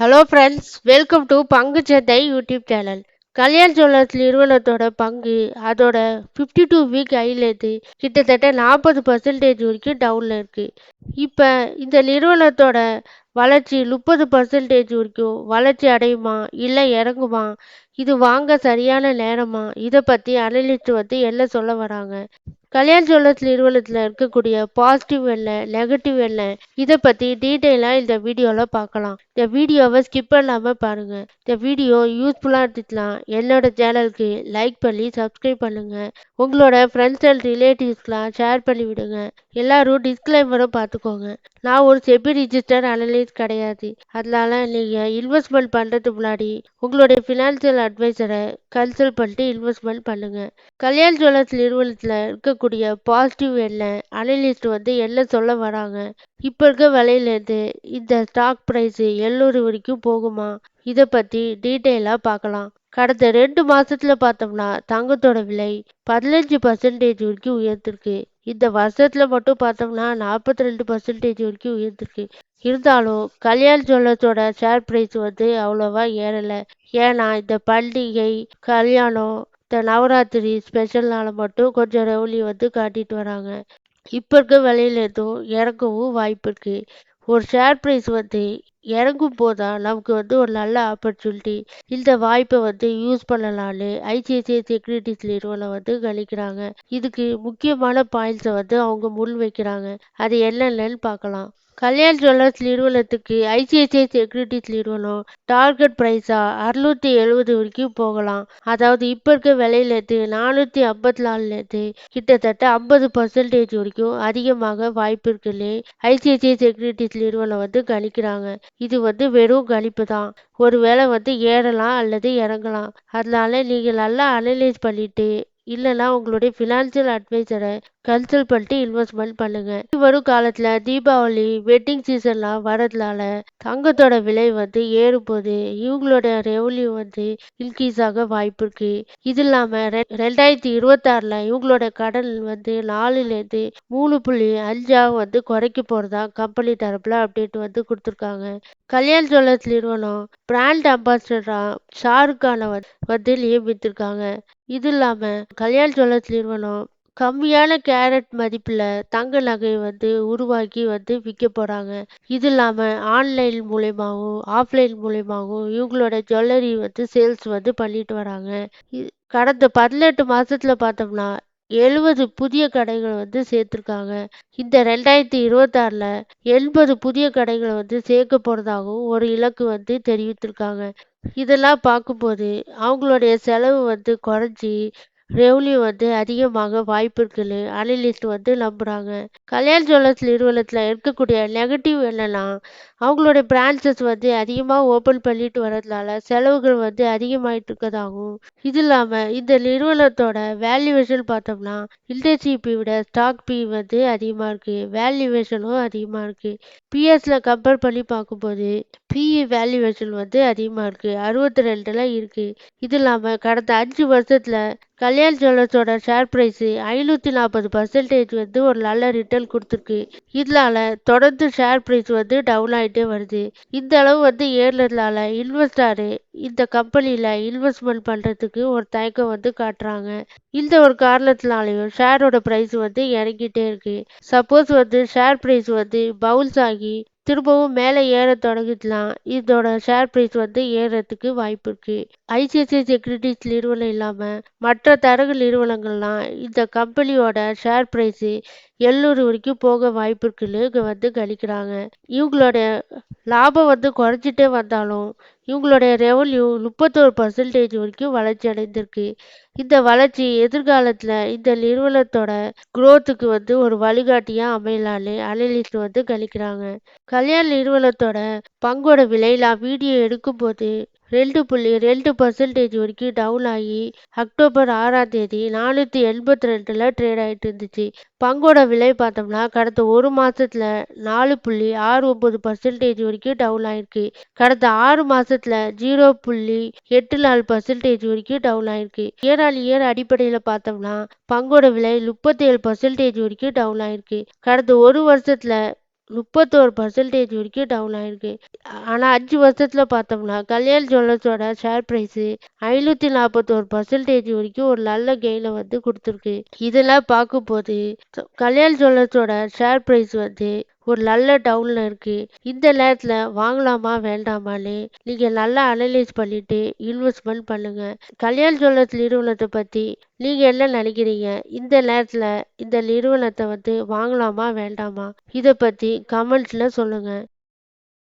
Hello friends, welcome to பங்குச்சந்தை YouTube channel. Kalyan jewellers நிறுவனத்தோட பங்கு அதோட 52 வீக் ஹைலேருந்து கிட்டத்தட்ட 40% வரைக்கும் டவுனில் இருக்கு. இப்போ இந்த நிறுவனத்தோட வளர்ச்சி 30% வரைக்கும் வளர்ச்சி அடையுமா இல்லை இறங்குமா, இது வாங்க சரியான நேரமா, இதை பற்றி அனலிஸ்ட் என்ன சொல்ல வராங்க, கல்யாண் ஜுவல்லர்ஸ் நிறுவனத்தில் இருக்கக்கூடிய பாசிட்டிவ் என்ன நெகட்டிவ் என்ன, இதை பற்றி டீட்டெயிலாக இந்த வீடியோவில் பார்க்கலாம். இந்த வீடியோவை ஸ்கிப் பண்ணாமல் பாருங்கள். இந்த வீடியோ யூஸ்ஃபுல்லாக இருந்துச்சுன்னா என்னோட சேனலுக்கு லைக் பண்ணி சப்ஸ்கிரைப் பண்ணுங்கள். உங்களோட ஃப்ரெண்ட்ஸ் அண்ட் ரிலேட்டிவ்ஸ்க்கெலாம் ஷேர் பண்ணி விடுங்க. எல்லாரும் டிஸ்க்ளைமரும் பார்த்துக்கோங்க. நான் ஒரு செபி ரிஜிஸ்டர் அனலிஸ்ட் கிடையாது. அதனால நீங்கள் இன்வெஸ்ட்மெண்ட் பண்ணுறதுக்கு முன்னாடி உங்களுடைய ஃபினான்சியல் அட்வைசரை கன்சல்ட் பண்ணிட்டு இன்வெஸ்ட்மெண்ட் பண்ணுங்கள். கல்யாண் ஜுவல்லர்ஸ் நிறுவனத்தில் இருக்கக்கூடிய பாசிட்டிவ் என்ன, அனலிஸ்ட் என்ன சொல்ல வராங்க, இப்போ இருக்க விலையிலேருந்து இந்த ஸ்டாக் ப்ரைஸு 700 வரைக்கும் போகுமா, இதை பற்றி டீட்டெயிலாக பார்க்கலாம். கடந்த 2 மாசத்துல பார்த்தோம்னா தங்கத்தோட விலை 15% வரைக்கும் உயர்ந்திருக்கு. இந்த வருஷத்துல மட்டும் பார்த்தோம்னா 42% வரைக்கும் உயர்ந்திருக்கு. இருந்தாலும் கல்யாண் ஜுவல்லர்ஸோட ஷேர் ப்ரைஸ் அவ்வளோவா ஏறலை. ஏன்னா இந்த பண்டிகை, கல்யாணம், இந்த நவராத்திரி ஸ்பெஷல்னால மட்டும் கொஞ்சம் ரெவன்யூ காட்டிட்டு வராங்க. இப்போ இருக்க விலையிலேருந்தும் இறங்கவும் வாய்ப்பு இருக்கு. ஒரு ஷேர் ப்ரைஸ் இறங்கும் போதுதான் நமக்கு ஒரு நல்ல ஆப்பர்ச்சுனிட்டி. இந்த வாய்ப்பை யூஸ் பண்ணலான்னு ஐசிஐசிஐ செக்யூரிட்டிஸ் நிறுவனம் கணிக்கிறாங்க. இதுக்கு முக்கியமான பாயிண்ட்ஸை அவங்க முன் வைக்கிறாங்க. அது என்னென்னு பார்க்கலாம். கல்யாண் ஜுவல்லர்ஸ் நிறுவனத்துக்கு ஐசிஐசிஐ செக்யூரிட்டிஸ் நிறுவனம் டார்கெட் ப்ரைஸா 670 வரைக்கும் போகலாம். அதாவது இப்போ இருக்க விலையிலேருந்து 454லேருந்து கிட்டத்தட்ட 50% வரைக்கும் அதிகமாக வாய்ப்பு இருக்குன்னு ஐசிஐசிஐ செக்யூரிட்டிஸ் நிறுவனம் கணிக்கிறாங்க. இது வெறும் கணிப்பு தான். ஒருவேளை ஏறலாம் அல்லது இறங்கலாம். அதனால நீங்கள் நல்லா அனலைஸ் பண்ணிட்டு இல்லைன்னா உங்களுடைய ஃபினான்சியல் அட்வைசரை கன்சல்ட் பண்ணிட்டு இன்வெஸ்ட்மெண்ட் பண்ணுங்க. வரும் காலத்துல தீபாவளி வெட்டிங் சீசன்லாம் வரதுனால தங்கத்தோட விலை ஏறும்போது இவங்களோட ரெவன்யூ இன்க்ரீஸ் ஆக வாய்ப்பு இருக்கு. இது இல்லாம 2026ல இவங்களோட கடன் 4லேருந்து 3.5 குறைக்க போறதா கம்பெனி தரப்புல அப்டேட் கொடுத்துருக்காங்க. கல்யாண் ஜுவல்லர்ஸ் நிறுவனம் பிராண்ட் அம்பாசிடரா ஷாருக் கானை நியமித்திருக்காங்க. இது இல்லாம கல்யாண் ஜுவல்லர்ஸ் நிறுவனம் கம்மியான கேரட் மதிப்புல தங்க நகை உருவாக்கி விற்க போறாங்க. இது இல்லாம ஆன்லைன் மூலயமாவும் ஆஃப்லைன் மூலயமாவும் இவங்களோட ஜுவல்லரி சேல்ஸ் பண்ணிட்டு வராங்க. கடந்த 18 மாசத்துல பார்த்தோம்னா 70 புதிய கடைகள் சேர்த்திருக்காங்க. இந்த 2026ல 80 புதிய கடைகளை சேர்க்க போறதாகவும் ஒரு இலக்கு தெரிவித்திருக்காங்க. இதெல்லாம் பார்க்கும்போது அவங்களுடைய செலவு குறைஞ்சி ரெவன்யூ அதிகமாக வாய்ப்பு இருக்குன்னு அனலிஸ்ட் நம்புறாங்க. கல்யாண் ஜுவல்லர்ஸ் நிறுவனத்தில் இருக்கக்கூடிய நெகட்டிவ் என்னன்னா அவங்களுடைய பிரான்ச்சஸ் அதிகமாக ஓப்பன் பண்ணிட்டு வர்றதுனால செலவுகள் அதிகமாயிட்டு இருக்கதாகவும், இது இல்லாமல் இந்த நிறுவனத்தோட வேல்யூவேஷன் பார்த்தோம்னா இண்டஸ்ட்ரி விட ஸ்டாக் பி அதிகமாக இருக்கு, வேல்யூவேஷனும் அதிகமாக இருக்கு. பிஎஸ்ல கம்பேர் பண்ணி பார்க்கும்போது பிஇ வேல்யூவேஷன் அதிகமாக இருக்கு, 62ல இருக்கு. இது இல்லாமல் கடந்த 5 வருஷத்துல கல்யாண் ஜுவல்லர்ஸோட ஷேர் ப்ரைஸ் 540% ஒரு நல்ல ரிட்டர்ன் கொடுத்துருக்கு. இதனால தொடர்ந்து ஷேர் ப்ரைஸ் டவுன் ஆகிட்டே வருது. இந்த அளவு ஏறுனதுனால இன்வெஸ்டாரு இந்த கம்பெனியில் இன்வெஸ்ட்மெண்ட் பண்ணுறதுக்கு ஒரு தயக்கம் காட்டுறாங்க. இந்த ஒரு காரணத்தினாலையும் ஷேரோட ப்ரைஸ் இறங்கிட்டே இருக்கு. சப்போஸ் ஷேர் ப்ரைஸ் பவுன்ஸ் ஆகி திரும்பவும் மேலே ஏற தொடங்குதுன்னா இதோட ஷேர் ப்ரைஸ் ஏறதுக்கு வாய்ப்பு இருக்கு. ஐசிஐசிஐ செக்யூரிட்டிஸ் நிறுவனம் இல்லாம மற்ற தரகு நிறுவனங்கள்லாம் இந்த கம்பெனியோட ஷேர் ப்ரைஸ் 700 வரைக்கும் போக வாய்ப்பு இருக்குன்னு கணிக்கிறாங்க. இவங்களோட லாபம் குறைஞ்சிட்டே வந்தாலும் இவங்களுடைய ரெவன்யூ 31% வரைக்கும் வளர்ச்சி அடைந்திருக்கு. இந்த வளர்ச்சி எதிர்காலத்தில் இந்த நிறுவனத்தோட குரோத்துக்கு ஒரு வழிகாட்டியாக அமையலான்னு அனலிஸ்ட் கணிக்கிறாங்க. கல்யாண் நிறுவனத்தோட பங்கோட விலை நான் வீடியோ எடுக்கும்போது 2.2% வரைக்கும் டவுன் ஆகி அக்டோபர் 6ஆம் தேதி 482ல ட்ரேட் ஆகிட்டு இருந்துச்சு. பங்கோட விலை பார்த்தோம்னா கடந்த ஒரு மாசத்துல 4.69% வரைக்கும் டவுன் ஆயிருக்கு. கடந்த 6 மாசத்துல 0.84% வரைக்கும் டவுன் ஆயிருக்கு. இயர் ஆன் இயர் அடிப்படையில் பார்த்தோம்னா பங்கோட விலை 37% வரைக்கும் டவுன் ஆயிருக்கு. கடந்த ஒரு வருஷத்துல 31% வரைக்கும் டவுன் ஆயிருக்கு. ஆனால் 5 வருஷத்துல பார்த்தோம்னா கல்யாண் ஜுவல்லர்ஸோட ஷேர் ப்ரைஸு 541% வரைக்கும் ஒரு நல்ல கெயினை வந்து கொடுத்துருக்கு. இதெல்லாம் பார்க்கும்போது கல்யாண் ஜுவல்லர்ஸோட ஷேர் ப்ரைஸ் வந்து ஒரு நல்ல டவுன்ல இருக்கு. இந்த நேரத்துல வாங்கலாமா வேண்டாமான்னு நீங்க நல்லா அனலைஸ் பண்ணிட்டு இன்வெஸ்ட்மெண்ட் பண்ணுங்க. கல்யாண் ஜுவல்லர்ஸ் நிறுவனத்தை பத்தி நீங்க என்ன நினைக்கிறீங்க? இந்த நேரத்துல இந்த நிறுவனத்தை வந்து வாங்கலாமா வேண்டாமா? இதை பத்தி கமெண்ட்ஸ்ல சொல்லுங்க.